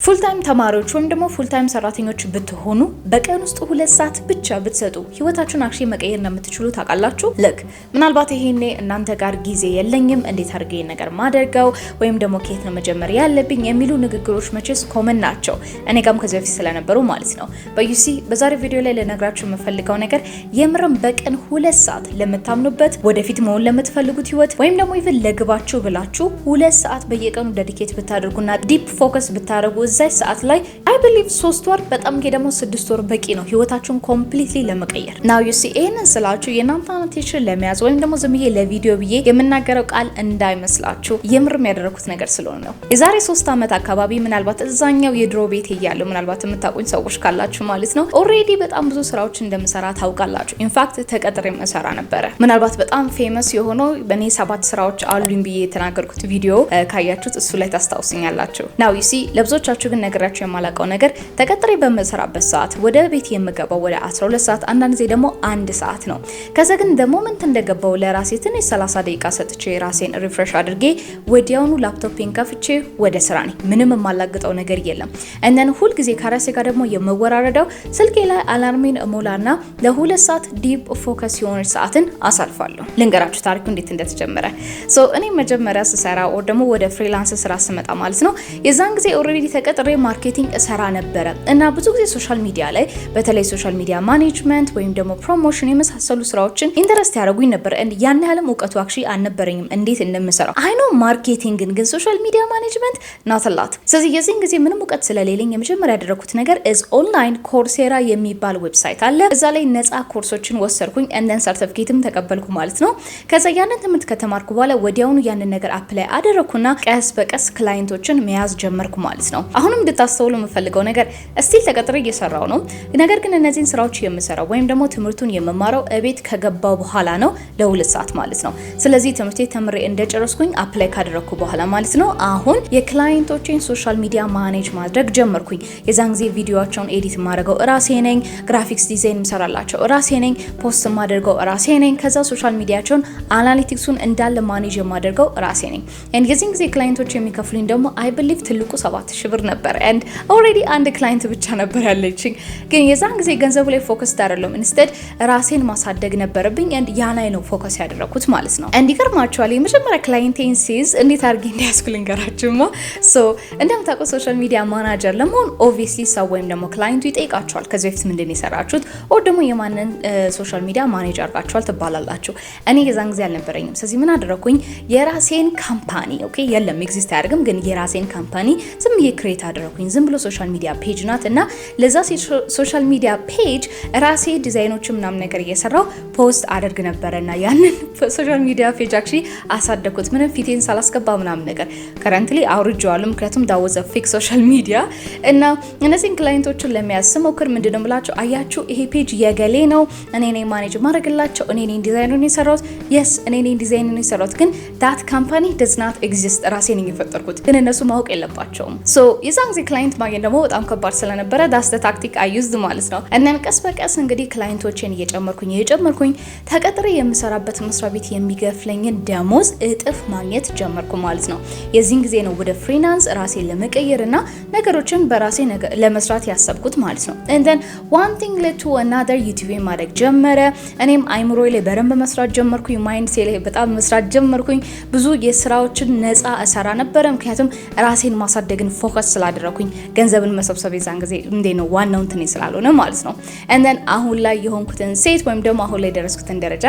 ፉል ታይም ተማሪዎች ወይም ደግሞ ፉል ታይም ሰራተኞች ብትሆኑ በቀን ውስጥ 2 ሰዓት ብቻ ብትሰጡ ህይወታችሁን አክቹሊ መቀየር እንደምትችሉ ታውቃላችሁ። ልክ ምናልባት ይሄኔ እናንተ ጋር ጊዜ የለኝም እንዴት አድርጌ ነገር ማደርገው ወይም ደግሞ ከየት ነው መጀመር ያለብኝ የሚሉ ንግግሮች መቼስ ኮመን ናቸው። እኔ ጋርም ከዚህ በፊት ስለነበሩ ማለት ነው። በዩሲ በዛሬ ቪዲዮ ላይ ልነግራችሁ የምፈልገው ነገር የምርም በቀን 2 ሰዓት ለምታምኑበት ወደፊት መሆን ለምትፈልጉት ህይወት ወይም ደግሞ ኢቭን ለግባችሁ ብላችሁ 2 ሰዓት በየቀኑ ዴዲኬት ብታደርጉና ዲፕ ፎከስ ብታደርጉ እዛይ ሰዓት ላይ አይ ቢሊቭ 3 ወር በጣም ደግሞ 6 ወር በቂ ነው ህይወታችሁን ኮምፕሊትሊ ለመቀየር። ናው ዩ ሲ ይሄንን ስላችሁ የናንተ አቴንሽን ለመያዝ ወይም ደግሞ ዝም ብዬ ለቪዲዮ ብዬ የምናገረው ቃል እንዳይመስላችሁ የምርም ያደረኩት ነገር ስለሆነ ነው። የዛሬ 3 ዓመት አካባቢ ምናልባት እዛኛው የድሮ ቤት እያለሁ ምናልባት የምታውቁኝ ሰዎች ካላችሁ ማለት ነው ኦሬዲ በጣም ብዙ ስራዎች እንደምሰራ ታውቃላችሁ። ኢንፋክት ተቀጥሬ መሰራ ነበረ። ምናልባት በጣም ፌመስ የሆነው በኔ 7 ስራዎች አሉኝ ብዬ የተናገርኩት ቪዲዮ ካያችሁት እሱ ላይ ታስታውሱኛላችሁ። ናው ዩ ሲ ለብዙዎቻችሁ ግን ነገራችሁ የማላውቀው ነገር ተቀጥሬ በመሰራበት ሰዓት ወደ ቤት የምገባው ወደ 12 ሰዓት አንዳንድ ጊዜ ደግሞ 1 ሰዓት ነው። ከዛ ግን ሞመንት እንደገባው ለራሴ ትንሽ 30 ደቂቃ ሰጥቼ ራሴን ሪፍሬሽ አድርጌ ወዲያውኑ ላፕቶፔን ከፍቼ ወደ ስራ ነኝ። ምንም የማላግጠው ነገር የለም። እንደን ሁል ጊዜ ከራሴ ጋር ደግሞ የምወራረደው ስልኬ ላይ አላርሜን እሞላና ለ2 ሰዓት ዲፕ ፎከስ የሆነ ሰዓትን አሳልፋለሁ። ልንገራችሁ ታሪኩ እንዴት እንደተጀመረ። እኔ መጀመሪያ ስሰራ ወደ ደግሞ ወደ ፍሪላንስ ስራ ስመጣ ማለት ነው የዛን ጊዜ ኦሬዲ ተቀጥሬ ማርኬቲንግ እሰራ ነበረ እና ብዙ ጊዜ ሶሻል ሚዲያ ላይ በተለይ ሶሻል ሚዲያ ማኔጅመንት ወይም ደግሞ ፕሮሞሽን የመሳሰሉ ስራዎችን ኢንተረስት ያደርጉኝ ነበር። ያን ያህልም እውቀቱ አክቹሊ አልነበረኝም እንዴት እንደምሰራው። አይ ኖ ማርኬቲንግን ግን ሶሻል ሚዲያ ማኔጅመንት ናትላት። ስለዚህ የዚህን ጊዜ ምንም እውቀት ስለሌለኝ የመጀመሪያ ያደረኩት ነገር is ኦንላይን ኮርሴራ የሚባል ዌብሳይት አለ። እዛ ላይ ነፃ ኮርሶችን ወሰድኩኝ እንደን ሰርቲፊኬትም ተቀበልኩ ማለት ነው። ከዛ ያንን ትምህርት ከተማርኩ በኋላ ወዲያውኑ ያንን ነገር አፕላይ አደረኩና ቀስ በቀስ ክላይንቶችን መያዝ ጀመርኩ ማለት ነው። አሁንም እንድታስተውሉ የምፈልገው ነገር እስቲል ተቀጥሬ እየሰራው ነው። ነገር ግን እነዚህን ስራዎች የምሰራው ወይም ደግሞ ትምህርቱን የምማረው እቤት ከገባው በኋላ ነው ለ2 ሰዓት ማለት ነው። ስለዚህ ትምህርቴ ተምሬ እንደጨረስኩኝ አፕላይ ካደረኩ በኋላ ማለት ነው አሁን የክላይንቶችን ሶሻል ሚዲያ ማኔጅ ማድረግ ጀመርኩኝ። የዛን ጊዜ ቪዲዮአቸውን ኤዲት ማድረገው ራሴ ነኝ፣ ግራፊክስ ዲዛይን ምሰራላቸው ራሴ ነኝ፣ ፖስት ማድረገው ራሴ ነኝ። ከዛ ሶሻል ሚዲያቸውን አናሊቲክሱን እንዳለ ማኔጅ ማድረገው ራሴ ነኝ። የዚህን ጊዜ ክላይንቶች የሚከፍሉኝ ደግሞ አይ ቢሊቭ ትልቁ 7000 ብር ነበር። and already አንድ ክላይንት ብቻ ነበር ያለችኝ። ግን የዛን ጊዜ ገንዘቡ ላይ ፎከስ አደረለም ኢንስቴድ ራሴን ማሳደግ ነበረብኝ and ያ ላይ ነው ፎከስ ያደረኩት ማለት ነው። and ይገርማችኋል የመጀመሪያ ክላይንቴን ሲዝ እንዴት አድርጌ እንዲያስኩል እንገራችሁማ። እንደምታውቁት ሶሻል ሚዲያ ማናጀር ለመሆን ኦብቪየስሊ ሰው ወይም ደግሞ ክላይንቱ ይጠይቃችኋል ከዚህ በፊት ምንድን የሰራችሁት ወይ ደግሞ የማንን ሶሻል ሚዲያ ማኔጅ አድርጋችኋል ትባላላችሁ። እኔ የዛን ጊዜ አልነበረኝም። ስለዚህ ምን አደረኩኝ የራሴን ካምፓኒ ኦኬ የለም ኤግዚስት አያደርግም ግን የራሴን ካምፓኒ ዝም ብዬ ክሬት አደረኩኝ። ዝም ብሎ ሶሻል ሚዲያ ፔጅ ናት እና ለዛ ሶሻል ሚዲያ ፔጅ ራሴ ዲዛይኖች ምናምን ነገር እየሰራው ፖስት አደርግ ነበርና ያንን ሶሻል ሚዲያ ፔጅ አክቹሊ አሳደኩት ምንም ፊቴን ሳላስገባ ምናምን ነገር ከረንትሊ አውርጄዋለሁ ምክንያቱም ዳወዘ ፊክ ሶሻል ሚዲያ እና እነዚህን ክላይንቶችን ለመያዝ ስሞክር ምንድነው ብላችሁ አያችሁ ይሄ ፔጅ የገሌ ነው እኔ ነኝ ማኔጅ ማድረግላቸው እኔ ነኝ ዲዛይኑን የሰራሁት yes እኔ ነኝ ዲዛይኑን የሰራሁት ግን that company does not exist ራሴ ነኝ የፈጠርኩት ግን እነሱ ማወቅ የለባቸውም። የዛን ጊዜ ክላይንት ማግኘት ደግሞ በጣም ከባድ ስለነበረ ዳስ ታክቲክ አዩዝድ ማለት ነው። እናን ቀስ በቀስ እንግዲህ ክላይንቶችን እየጨመርኩኝ ተቀጥሬ የምሰራበት መስሪያ ቤት የሚገፍለኝን ደሞዝ እጥፍ ማግኘት ጀመርኩ ማለት ነው። የዚህን ጊዜ ነው ወደ ፍሪላንስ ራሴን ለመቀየርና ነገሮችን በራሴ ለመስራት ያሰብኩት ማለት ነው። and then one thing led to another ዩቲዩብ ማድረግ ጀመረ። እኔም አይምሮዬ ላይ በደንብ መስራት ጀመርኩኝ። ማይንድ ሴል በጣም መስራት ጀመርኩኝ። ብዙ የስራዎችን ነፃ እሰራ ነበር ምክንያቱም ራሴን ማሳደግን ፎከስ ስላደረኩኝ ገንዘብን መሰብሰብ የዛን ጊዜ እንዴ ነው ዋናው እንትን ስላልሆነ ማለት ነው። and then አሁን ላይ የሆንኩትን ሴት ወይም ደግሞ አሁን ላይ ደረስኩትን ደረጃ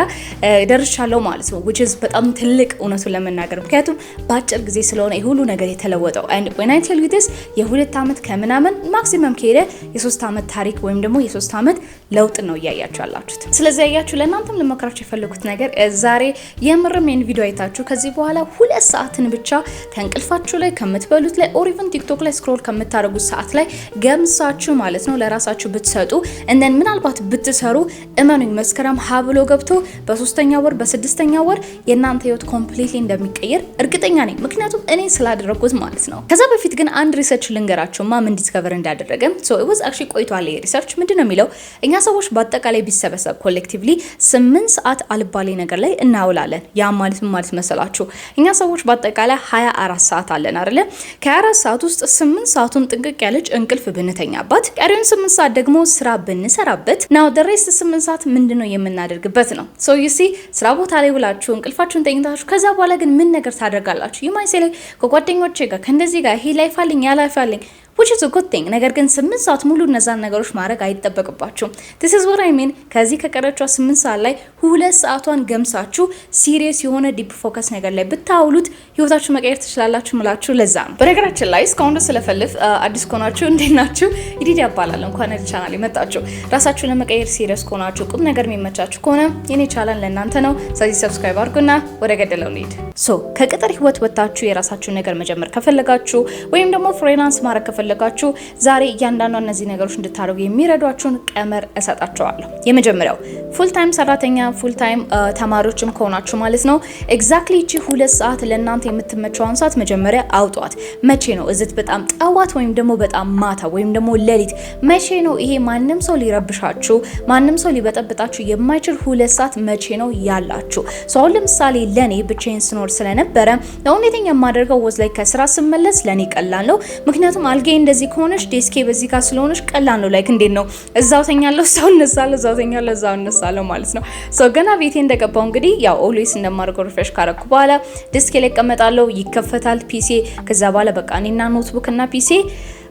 ደርሻለሁ ማለት ነው which is በጣም ትልቅ እውነቱን ለመናገር ምክንያቱም በአጭር ጊዜ ስለሆነ ሁሉ ነገር የተለወጠው and when I tell you this የ2 ዓመት ከምናምን ማክሲመም ከሄደ የ3 ዓመት ታሪክ ወይም ደግሞ የ3 ዓመት ለውጥ ነው እያያችሁ ያላችሁት። ስለዚህ ያያችሁ ለእናንተም ለመከራችሁ የፈለኩት ነገር ዛሬ የምርም ይሄን ቪዲዮ አይታችሁ ከዚህ በኋላ 2 ሰዓትን ብቻ ከእንቅልፋችሁ ላይ ከምትበሉት ላይ ኦር ኢቭን ቲክቶክ ላይ ስክሮል ከምታደርጉት ሰዓት ላይ ገምሳችሁ ማለት ነው ለራሳችሁ ብትሰጡ እንደን ምናልባት ብትሰሩ እመኑኝ መስከረም ሀብሎ ገብቶ በ3ኛ ወር በ6ኛ ወር የእናንተ ህይወት ኮምፕሊትሊ እንደሚቀየር እርግጠኛ ነኝ ምክንያቱም እኔ ስላደረኩት ማለት ነው። ከዛ በፊት ግን አንድ ሪሰርች ልንገራችሁማ ምን ዲስከቨር እንዳደረገ it was actually ቆይቷል። ሪሰርች ምንድነው የሚለው እኛ ሰዎች በአጠቃላይ ቢሰበሰብ ኮሌክቲቭሊ 8 ሰዓት አልባሌ ነገር ላይ እናውላለን። ያ ማለት ምን ማለት መሰላችሁ እኛ ሰዎች በአጠቃላይ 24 ሰዓት አለን አይደለ? ከ24 ሰዓት ውስጥ 8 ሰዓቱን ጥንቅቅ ያለች እንቅልፍ ብንተኛባት ቀሪውን 8 ሰዓት ደግሞ ስራ ብንሰራበት ናው the rest 8 ሰዓት ምንድነው የምናደርግበት ነው። so you see ስራ ቦታ ላይ ውላችሁ እንቅልፋችሁን ተኝታችሁ ከዛ በኋላ ግን ምን ነገር ታደርጋላችሁ? you might say like ከጓደኞቼ ጋር ከእንደዚህ ጋር ይሄ ላይፍ አለኝ ያ ላይፍ አለኝ which is a good thing። ነገር ግን 8 ሰዓት ሙሉ እነዛን ነገሮች ማድረግ አይተበቅባችሁም። this is what I mean። ከዚህ ከቀረችው 8 ሰዓት ላይ 2 ሰዓቷን ገምሳችሁ ሲሪየስ የሆነ ዲፕ ፎከስ ነገር ላይ ብታውሉት ህይወታችሁ መቀየር ትችላላችሁ ምላችሁ ለዛ ነው። በነገራችን ላይ እስካሁን ድረስ ስለፈልፍ አዲስ ከሆናችሁ እንዴት ናችሁ? ኢዲዲ ያባላል እንኳን ወደ ቻናል የመጣችሁ። ራሳችሁን ለመቀየር ሲሪየስ ከሆናችሁ ቁም ነገር የሚመቻችሁ ከሆነ የኔ ቻናል ለእናንተ ነው። ስለዚህ ሰብስክራይብ አድርጉና ወደ ገደለው እንሂድ። ሶ ከቅጥር ህይወት ወጣችሁ የራሳችሁን ነገር መጀመር ከፈለጋችሁ ወይም ደግሞ ፍሪላንስ ማድረግ ከፈለጋችሁ ዛሬ እያንዳንዱ እነዚህ ነገሮች እንድታደርጉ የሚረዷችሁን ቀመር እሰጣችኋለሁ። የመጀመሪያው ፉል ታይም ሰራተኛ ፉል ታይም ተማሪዎችም ከሆናችሁ ማለት ነው ኤግዛክትሊ እቺ 2 ሰዓት ለእናንተ የምትመቸውን ሰዓት መጀመሪያ አውጧት። መቼ ነው እዝት በጣም ጠዋት ወይም ደግሞ በጣም ማታ ወይም ደግሞ ሌሊት መቼ ነው? ይሄ ማንም ሰው ሊረብሻችሁ ማንም ሰው ሊበጠብጣችሁ የማይችል 2 ሰዓት መቼ ነው ያላችሁ? ሶ ለምሳሌ ለኔ ብቻዬን ስኖር ስለነበረ ለሁኔተኛ የማደርገው ወዝ ላይ ከስራ ስመለስ ለኔ ቀላል ነው። ምክንያቱም አልጌ እንደዚህ ከሆነሽ ዴስኬ በዚህ ጋር ስለሆነሽ ቀላል ነው። ላይክ እንዴት ነው እዛው ተኛለሁ እዛው እነሳለሁ እዛው ተኛለሁ እዛው እነሳለሁ ማለት ነው። ሶ ገና ቤቴ እንደገባው እንግዲህ ያው ኦልዌይስ እንደማደርገው ሪፍሬሽ ካረኩ በኋላ ዴስኬ ላይ ቀመጣለሁ፣ ይከፈታል ፒሲ። ከዛ በኋላ በቃ እኔና ኖትቡክ እና ፒሲ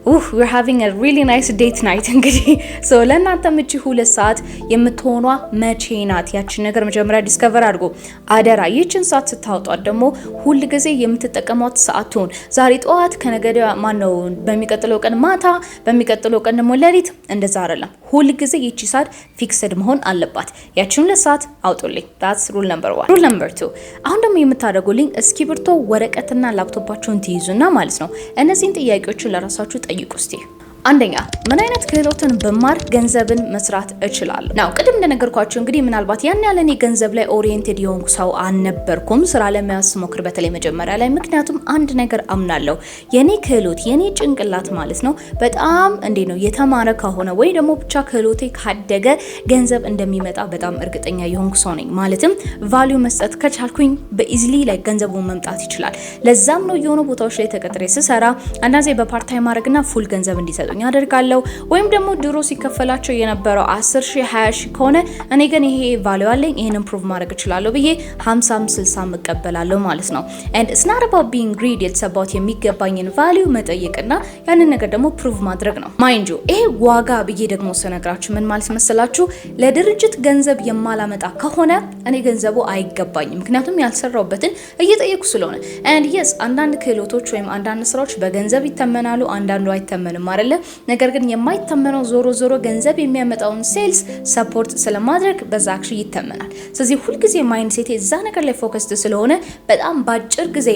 we're having a really nice date night እንግዲህ so ለእናንተ ምቺ 2 ሰዓት የምትሆኗ መቼ ናት? ያቺን ነገር መጀመሪያ ዲስከቨር አድርጎ አደራ ይህችን ሰዓት ስታወጧት ደግሞ ሁል ጊዜ የምትጠቀሟት ሰዓት ትሆን። ዛሬ ጠዋት ከነገደ ማነው በሚቀጥለው ቀን ማታ በሚቀጥለው ቀን ደግሞ ሌሊት እንደዛ አይደለም። ሁል ጊዜ ይቺ ሰዓት ፊክስድ መሆን አለባት። ያቺን 2 ሰዓት አውጡልኝ። that's rule number 1። rule number 2 አሁን ደግሞ የምታደርጉልኝ እስክሪብቶ ወረቀትና ላፕቶፓችሁን ትይዙና ማለት ነው እነዚህን ጥያቄዎችን ለራሳችሁ ጠይቁ እስቲ። አንደኛ ምን አይነት ክህሎትን በማር ገንዘብን መስራት እችላለሁ? ናው ቅድም እንደነገርኳችሁ እንግዲህ ምናልባት ያን ያለ እኔ ገንዘብ ላይ ኦሪየንትድ የሆንኩ ሰው አልነበርኩም ስራ ለመያዝ ሞክር በተለይ መጀመሪያ ላይ። ምክንያቱም አንድ ነገር አምናለሁ የኔ ክህሎት የኔ ጭንቅላት ማለት ነው በጣም እንዴ ነው የተማረ ከሆነ ወይ ደግሞ ብቻ ክህሎቴ ካደገ ገንዘብ እንደሚመጣ በጣም እርግጠኛ የሆንኩ ሰው ነኝ። ማለትም ቫልዩ መስጠት ከቻልኩኝ በኢዚሊ ላይ ገንዘቡን መምጣት ይችላል። ለዛም ነው የሆነ ቦታዎች ላይ ተቀጥሬ ስሰራ አንዳንዴ በፓርት ታይም ማድረግና ፉል ገንዘብ እንዲሰጥ ያደርጋለሁ። ወይም ደግሞ ድሮ ሲከፈላቸው የነበረው 10,000 20,000 ከሆነ እኔ ግን ይሄ ቫልዩ አለኝ ይሄንን ፕሩቭ ማድረግ እችላለሁ ብዬ 50 60 መቀበላለሁ ማለት ነው። and it's not about being greedy it's about የሚገባኝን ቫልዩ መጠየቅና ያንን ነገር ደግሞ ፕሩቭ ማድረግ ነው። ማይንድ ዩ ይሄ ዋጋ ብዬ ደግሞ ስነግራችሁ ምን ማለት መሰላችሁ? ለድርጅት ገንዘብ የማላመጣ ከሆነ እኔ ገንዘቡ አይገባኝም። ምክንያቱም ያልሰራውበትን እየጠየቁ ስለሆነ። and yes አንዳንድ ክህሎቶች ወይም አንዳንድ ስራዎች በገንዘብ ይተመናሉ፣ አንዳንዱ አይተመንም አይደል? ነገር ግን የማይተመነው ዞሮ ገንዘብ የሚያመጣውን ሴልስ ሰፖርት ስለማድረግ በዛ አክሽ ይተመናል። ስለዚህ ሁሉ ጊዜ ማይንድ ሴት እዛ ነገር ላይ ፎከስድ ስለሆነ በጣም ባጭር ጊዜ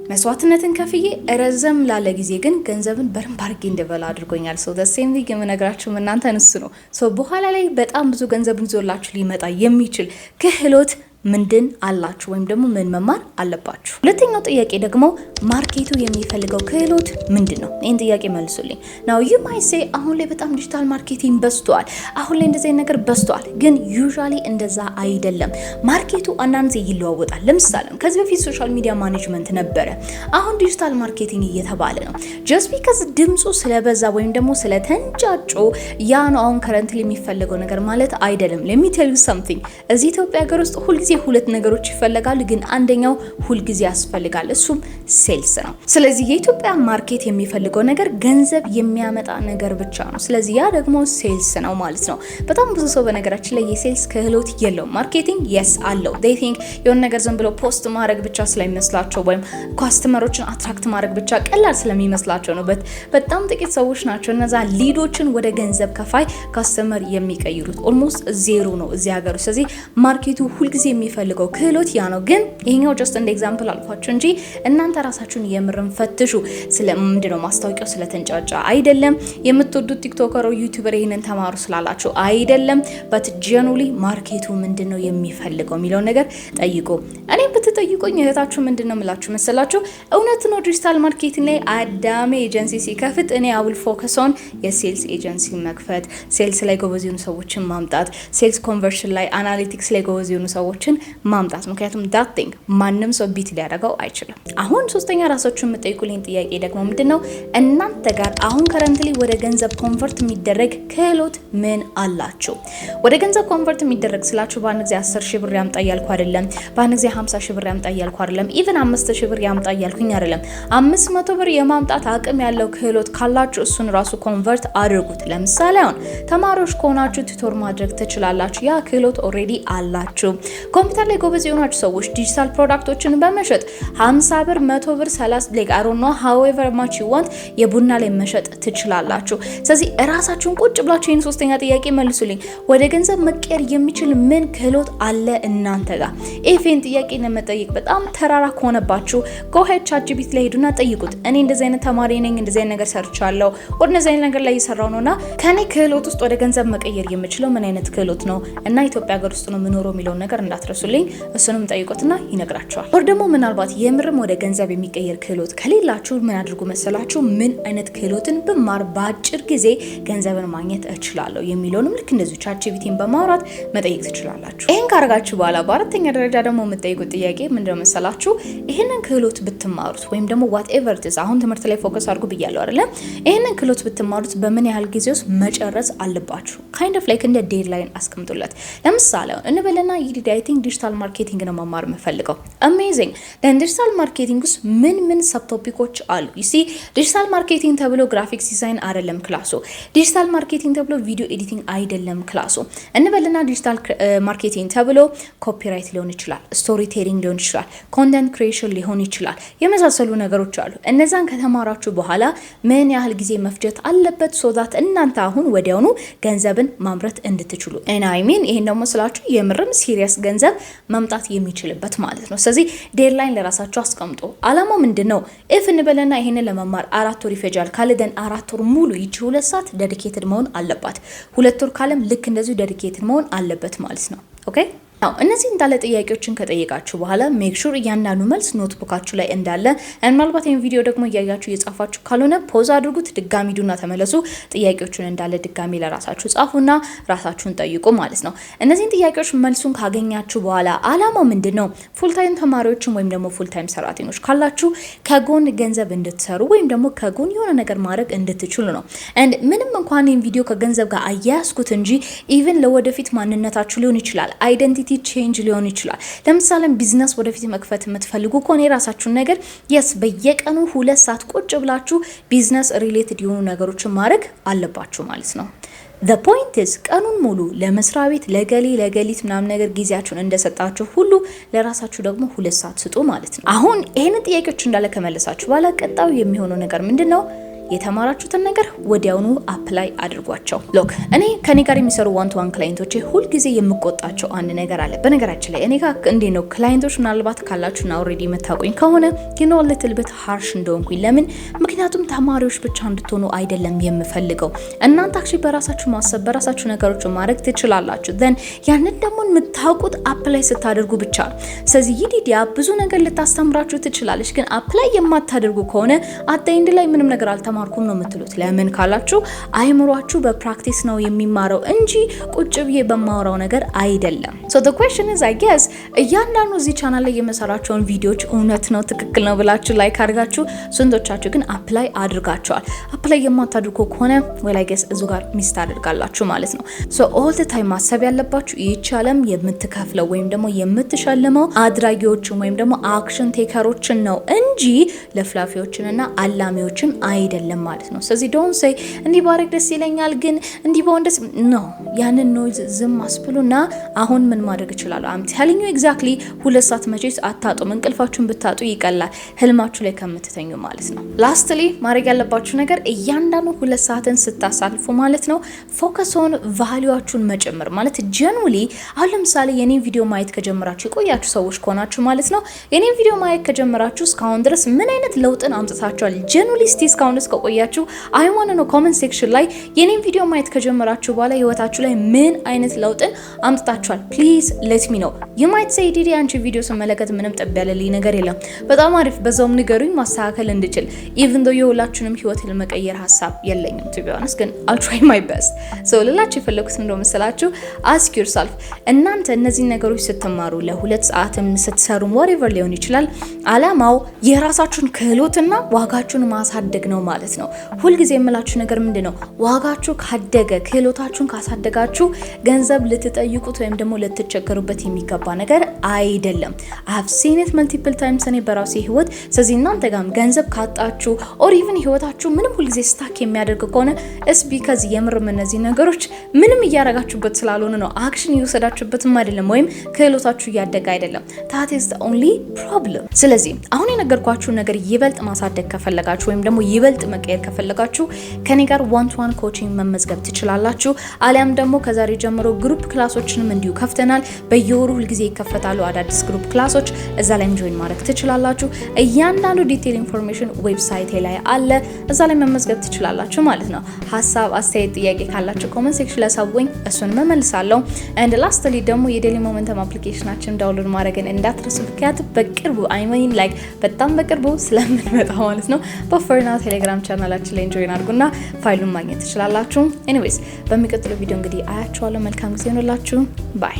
መስዋዕትነትን ከፍዬ ረዘም ላለ ጊዜ ግን ገንዘብን በረንብ አድርጌ እንደበላ አድርጎኛል። ሶ the same thing የምነግራችሁ እናንተ ንስ ነው። ሶ በኋላ ላይ በጣም ብዙ ገንዘብን ይዞላችሁ ሊመጣ የሚችል ክህሎት ምንድን አላችሁ ወይም ደግሞ ምን መማር አለባችሁ? ሁለተኛው ጥያቄ ደግሞ ማርኬቱ የሚፈልገው ክህሎት ምንድነው? ይሄን ጥያቄ መልሱልኝ። now you might say አሁን ላይ በጣም ዲጂታል ማርኬቲንግ በዝቷል፣ አሁን ላይ እንደዚህ ነገር በዝቷል። ግን usually እንደዛ አይደለም። ማርኬቱ አንዳንድ ጊዜ ይለዋወጣል። ለምሳሌ ከዚህ በፊት ሶሻል ሚዲያ ማኔጅመንት ነበረ፣ አሁን ዲጂታል ማርኬቲንግ እየተባለ ነው። just because ድምጹ ስለበዛ ወይም ደግሞ ስለተንጫጩ ያ ነው አሁን ከረንትሊ የሚፈልገው ነገር ማለት አይደለም። let me tell you something እዚህ ኢትዮጵያ ሀገር ውስጥ ሁሉ ጊዜ ሁለት ነገሮች ይፈልጋሉ፣ ግን አንደኛው ሁሉ ጊዜ ያስፈልጋል፣ እሱም ሴልስ ነው። ስለዚህ የኢትዮጵያ ማርኬት የሚፈልገው ነገር ገንዘብ የሚያመጣ ነገር ብቻ ነው። ስለዚህ ያ ደግሞ ሴልስ ነው ማለት ነው። በጣም ብዙ ሰው በነገራችን ላይ የሴልስ ክህሎት የለውም። ማርኬቲንግ yes አለው። they think የሆነ ነገር ዝም ብሎ ፖስት ማድረግ ብቻ ስለሚመስላቸው ወይም ካስተመሮችን አትራክት ማድረግ ብቻ ቀላል ስለሚመስላቸው ነው። በጣም ጥቂት ሰዎች ናቸው እነዛ ሊዶችን ወደ ገንዘብ ከፋይ ካስተመር የሚቀይሩት። ኦልሞስት ዜሮ ነው እዚህ ሀገር። ስለዚህ ማርኬቱ ሁሉ ጊዜ የሚፈልገው ክህሎት ያ ነው። ግን ይሄኛው ጀስት እንደ ኤግዛምፕል አልኳችሁ እንጂ እናንተ ራሳችሁን የምርን ፈትሹ። ስለምንድነው ማስታወቂያው ስለተንጫጫ አይደለም። የምትወዱት ቲክቶከር ወይ ዩቲዩበር ይሄንን ተማሩ ስላላችሁ አይደለም። በት ጀነራሊ ማርኬቱ ምንድነው የሚፈልገው የሚለው ነገር ጠይቁ። እኔ ብትጠይቁኝ እህታችሁ ምንድነው የምላችሁ መሰላችሁ? እውነት ነው ዲጂታል ማርኬቲንግ ላይ አዳሜ ኤጀንሲ ሲከፍት እኔ አውል ፎከስ ኦን የሴልስ ኤጀንሲ መክፈት፣ ሴልስ ላይ ጎበዝ የሆኑ ሰዎችን ማምጣት፣ ሴልስ ኮንቨርሽን ላይ አናሊቲክስ ላይ ጎበዝ የሆኑ ሰዎችን ገንዘቦችን ማምጣት። ምክንያቱም that thing ማንም ሰው ቢት ሊያደርገው አይችልም። አሁን ሶስተኛ ራሳችሁ የምትጠይቁልኝ ጥያቄ ደግሞ ምንድነው? እናንተ ጋር አሁን ከረንትሊ ወደ ገንዘብ ኮንቨርት የሚደረግ ክህሎት ምን አላችሁ? ወደ ገንዘብ ኮንቨርት የሚደረግ ስላችሁ በአንድ ጊዜ 10 ሺህ ብር ያምጣ እያልኩ አይደለም። በአንድ ጊዜ 50 ሺህ ብር ያምጣ እያልኩ አይደለም። ኢቭን 5 ሺህ ብር ያምጣ እያልኩኝ አይደለም። 500 ብር የማምጣት አቅም ያለው ክህሎት ካላችሁ እሱን ራሱ ኮንቨርት አድርጉት። ለምሳሌ አሁን ተማሪዎች ከሆናችሁ ቱቶር ማድረግ ትችላላችሁ። ያ ክህሎት ኦሬዲ አላችሁ። ኮምፒውተር ላይ ጎበዝ የሆናችሁ ሰዎች ዲጂታል ፕሮዳክቶችን በመሸጥ 50 ብር 100 ብር 30 like I don't know however much you want የቡና ላይ መሸጥ ትችላላችሁ። ስለዚህ እራሳችሁን ቁጭ ብላችሁ ይሄን ሶስተኛ ጥያቄ መልሱልኝ። ወደ ገንዘብ መቀየር የሚችል ምን ክህሎት አለ እናንተ ጋር? ኢፌን ጥያቄ ለመጠየቅ በጣም ተራራ ከሆነባችሁ go ahead ChatGPT ላይ ሄዱና ጠይቁት። እኔ እንደዚህ አይነት ተማሪ ነኝ፣ እንደዚህ አይነት ነገር ሰርቻለሁ፣ ወደ እንደዚህ አይነት ነገር ላይ እየሰራው ነውና ከኔ ክህሎት ውስጥ ወደ ገንዘብ መቀየር የምችለው ምን አይነት ክህሎት ነው እና ኢትዮጵያ ሀገር ውስጥ ነው የምኖረው የሚለው ነገር እንዳትረሱልኝ። እሱንም ጠይቁትና ይነግራችኋል። ወር ደግሞ ምናልባት የምርም ወደ ገንዘብ የሚቀየር ክህሎት ከሌላችሁ ምን አድርጉ መሰላችሁ? ምን አይነት ክህሎትን ብማር በአጭር ጊዜ ገንዘብን ማግኘት እችላለሁ የሚለውንም ልክ እንደዚሁ ChatGPTን በማውራት መጠየቅ ትችላላችሁ። ይሄን ካረጋችሁ በኋላ በአራተኛ ደረጃ ደግሞ የምትጠይቁት ጥያቄ ምንድነው መሰላችሁ? ይሄንን ክህሎት ብትማሩት ወይም ደግሞ whatever it is አሁን ትምህርት ላይ ፎከስ አድርጉ ብያለሁ አይደል? ይሄንን ክህሎት ብትማሩት በምን ያህል ጊዜ ውስጥ መጨረስ አለባችሁ? kind of like እንደ ዴድላይን አስቀምጡለት። ለምሳሌ እንበልና I think ዲጂታል ማርኬቲንግ ነው መማር የምፈልገው። amazing then ዲጂታል ማርኬቲንግ ውስጥ ምን ሰብ ቶፒኮች አሉ? you see ዲጂታል ማርኬቲንግ ተብሎ ግራፊክስ ዲዛይን አይደለም ክላሱ። ዲጂታል ማርኬቲንግ ተብሎ ቪዲዮ ኤዲቲንግ አይደለም ክላሱ። እንበልና ዲጂታል ማርኬቲንግ ተብሎ ኮፒራይት ሊሆን ይችላል፣ ስቶሪ ቴሊንግ ሊሆን ይችላል፣ ኮንተንት ክሪኤሽን ሊሆን ይችላል፣ የመሳሰሉ ነገሮች አሉ። እነዛን ከተማራችሁ በኋላ ምን ያህል ጊዜ መፍጀት አለበት so that እናንተ አሁን ወዲያውኑ ገንዘብን ማምረት እንድትችሉ? and I mean ይሄን ደግሞ ስላችሁ የምርም ሲሪየስ ገንዘብ መምጣት የሚችልበት ማለት ነው። ስለዚህ ዴድላይን ለራሳችሁ አስቀምጡ። አላማው ምንድነው? if እንበልና ይሄንን ለመማር 4 ወር ይፈጃል ካለ ደን 4 ወር ሙሉ ይቺ 2 ሰዓት ዴዲኬትድ መሆን አለባት። 2 ወር ካለም ልክ እንደዚሁ ዴዲኬትድ መሆን አለበት ማለት ነው። ኦኬ አው እነዚህ እንዳለ ጥያቄዎችን ከጠየቃችሁ በኋላ ሜክ ሹር እያንዳንዱ መልስ ኖትቡካችሁ ላይ እንዳለ ምናልባት ይሄን ቪዲዮ ደግሞ እያያችሁ እየጻፋችሁ ካልሆነ ፖዝ አድርጉት፣ ድጋሚ ዱና ተመለሱ። ጥያቄዎችን እንዳለ ድጋሚ ለራሳችሁ ጻፉና ራሳችሁን ጠይቁ ማለት ነው። እነዚህን ጥያቄዎች መልሱን ካገኛችሁ በኋላ አላማው ምንድነው? ፉል ታይም ተማሪዎችን ወይም ደግሞ ፉል ታይም ሰራተኞች ካላችሁ ከጎን ገንዘብ እንድትሰሩ ወይም ደግሞ ከጎን የሆነ ነገር ማድረግ እንድትችሉ ነው። and ምንም እንኳን ይሄን ቪዲዮ ከገንዘብ ጋር አያያዝኩት እንጂ ኢቭን ለወደፊት ማንነታችሁ ሊሆን ይችላል አይደንቲቲ ቼንጅ ሊሆን ይችላል። ለምሳሌ ቢዝነስ ወደፊት መክፈት የምትፈልጉ ከሆነ የራሳችሁን ነገር yes በየቀኑ 2 ሰዓት ቁጭ ብላችሁ ቢዝነስ ሪሌትድ የሆኑ ነገሮችን ማድረግ አለባችሁ ማለት ነው። the point is ቀኑን ሙሉ ለመስሪያ ቤት ለገሊት ምናምን ነገር ጊዜያችሁን እንደሰጣችሁ ሁሉ ለራሳችሁ ደግሞ 2 ሰዓት ስጡ ማለት ነው። አሁን ይሄንን ጥያቄዎች እንዳለ ከመለሳችሁ በኋላ ቀጣዩ የሚሆነው ነገር ምንድነው? የተማራችሁትን ነገር ወዲያውኑ አፕላይ አድርጓቸው። ሎክ እኔ ከኔ ጋር የሚሰሩ ዋን ቱ ዋን ክላይንቶች ሁሉ ጊዜ የምቆጣቸው አንድ ነገር አለ። በነገራችን ላይ እኔ ጋር እንዴ ነው ክላይንቶች ምናልባት ካላችሁና ኦሬዲ መታቆኝ ከሆነ you know little bit harsh እንደሆንኩኝ ለምን? ምክንያቱም ተማሪዎች ብቻ እንድትሆኑ አይደለም የምፈልገው። እናንተ አክቹሊ በራሳችሁ ማሰብ በራሳችሁ ነገሮችን ማድረግ ትችላላችሁ። then ያንን ደግሞ የምታውቁት አፕላይ ስታደርጉ ብቻ ነው። ስለዚህ ይዲዲያ ብዙ ነገር ልታስተምራችሁ ትችላለች፣ ግን አፕላይ የማታደርጉ ከሆነ አጠይንድ ላይ ምንም ነገር አልተማርኩም ነው የምትሉት። ለምን ካላችሁ አይምሯችሁ በፕራክቲስ ነው የሚማረው እንጂ ቁጭ ብዬ በማወራው ነገር አይደለም። so the question is I guess እያንዳንዱ እዚህ ቻናል ላይ የመሰራቸውን ቪዲዮዎች እውነት ነው ትክክል ነው ብላችሁ ላይክ አድርጋችሁ ስንቶቻችሁ ግን አፕላይ አድርጋችኋል? አፕላይ የማታድርጉ ከሆነ well I guess እዙ ጋር ሚስ ታደርጋላችሁ ማለት ነው። so all the time ማሰብ ያለባችሁ ይቻለም የምትከፍለው ወይም ደግሞ የምትሸልመው አድራጊዎችን ወይም ደግሞ አክሽን ቴከሮችን ነው እንጂ ለፍላፊዎችንና አላሚዎችን አይደለም ማለት ነው። ስለዚህ ዶንት ሴይ እንዲህ ባረግ ደስ ይለኛል ግን እንዲህ በወንደስ ነው ያንን ኖይዝ ዝም አስብሉና አሁን ምን ማድረግ ይችላል? አም ቴሊንግ ዩ ኤግዛክትሊ 2 ሰዓት መቼስ አታጡም። እንቅልፋችሁን ብታጡ ይቀላል ህልማችሁ ላይ ከምትተኙ ማለት ነው። ላስትሊ ማድረግ ያለባችሁ ነገር እያንዳንዱ 2 ሰዓትን ስታሳልፉ ማለት ነው ፎከስ ኦን ቫልዩአችሁን መጨመር ማለት ጀኑሊ አሁን ለምሳሌ የኔን ቪዲዮ ማየት ከጀመራችሁ የቆያችሁ ሰዎች ከሆናችሁ ማለት ነው የኔን ቪዲዮ ማየት ከጀመራችሁ እስካሁን ድረስ ምን አይነት ለውጥን አምጥታችኋል? ጀኑሊ ስቲስ እስካሁን ቆያችሁ አይ ዋንት ኖ ኮሜንት ሴክሽን ላይ የኔን ቪዲዮ ማየት ከጀመራችሁ በኋላ ህይወታችሁ ላይ ምን አይነት ለውጥን አምጥታችኋል? ፕሊዝ ሌት ሚ ኖ ዩ ማይት ሴይ ዲዲ አንቺ ቪዲዮ ስመለከት ምንም ጠብ ያለልኝ ነገር የለም። በጣም አሪፍ፣ በዛውም ንገሩኝ ማስተካከል እንድችል ኢቭን ዶ የሁላችሁንም ህይወት ለመቀየር የመቀየር ሀሳብ የለኝም to be honest ግን I'll try my best so ልላችሁ የፈለኩት እንደው መሰላችሁ ask yourself እናንተ እነዚህ ነገሮች ስትማሩ ለ2 ሰዓትም ስትሰሩ whatever ሊሆን ይችላል አላማው የራሳችሁን ክህሎትና ዋጋችሁን ማሳደግ ነው ማለት ነው ሁልጊዜ የምላችሁ ነገር ምንድነው ዋጋችሁ ካደገ ክህሎታችሁን ካሳደጋችሁ ገንዘብ ልትጠይቁት ወይም ደግሞ ልትቸገሩበት የሚገባ ነገር አይደለም I have seen it multiple times እኔ በራሴ ህይወት ስለዚህ እናንተ ጋርም ገንዘብ ካጣችሁ or even ህይወታችሁ ምንም ሁልጊዜ ስታክ የሚያደርግ ከሆነ it's because የምርም እነዚህ ነገሮች ምንም እያረጋችሁበት ስላልሆነ ነው አክሽን እየወሰዳችሁበትም አይደለም ወይም ክህሎታችሁ እያደገ አይደለም that is the only problem ስለዚህ አሁን የነገርኳችሁ ነገር ይበልጥ ማሳደግ ከፈለጋችሁ ወይም ደግሞ ይበልጥ መቀየር ከፈለጋችሁ ከኔ ጋር one to one coaching መመዝገብ ትችላላችሁ አሊያም ደግሞ ከዛሬ ጀምሮ ግሩፕ ክላሶችንም እንዲሁ ከፍተናል በየወሩ ሁልጊዜ ይከፈታሉ አዳዲስ ግሩፕ ክላሶች እዛ ላይ ጆይን ማድረግ ትችላላችሁ እያንዳንዱ ዲቴል ኢንፎርሜሽን ዌብሳይት ላይ አለ እዛ ላይ መመዝገብ ትችላላችሁ ማለት ነው ሀሳብ አስተያየት ጥያቄ ካላችሁ ኮሜንት ሴክሽን ላይ ሳውቁኝ እሱን መመልሳለሁ and lastly ደግሞ የዴሊ ሞመንተም አፕሊኬሽናችን ዳውንሎድ ማድረግን እንዳትረሱ ምክንያቱም በቅርቡ I mean like በጣም በቅርቡ ስለምንመጣ ማለት ነው በፈርና ቴሌግራም ቻናላችን ላይ ጆይን አድርጉና ፋይሉን ማግኘት ትችላላችሁ anyways በሚቀጥለው ቪዲዮ እንግዲህ አያችኋለሁ መልካም ጊዜ ይሁንላችሁ ባይ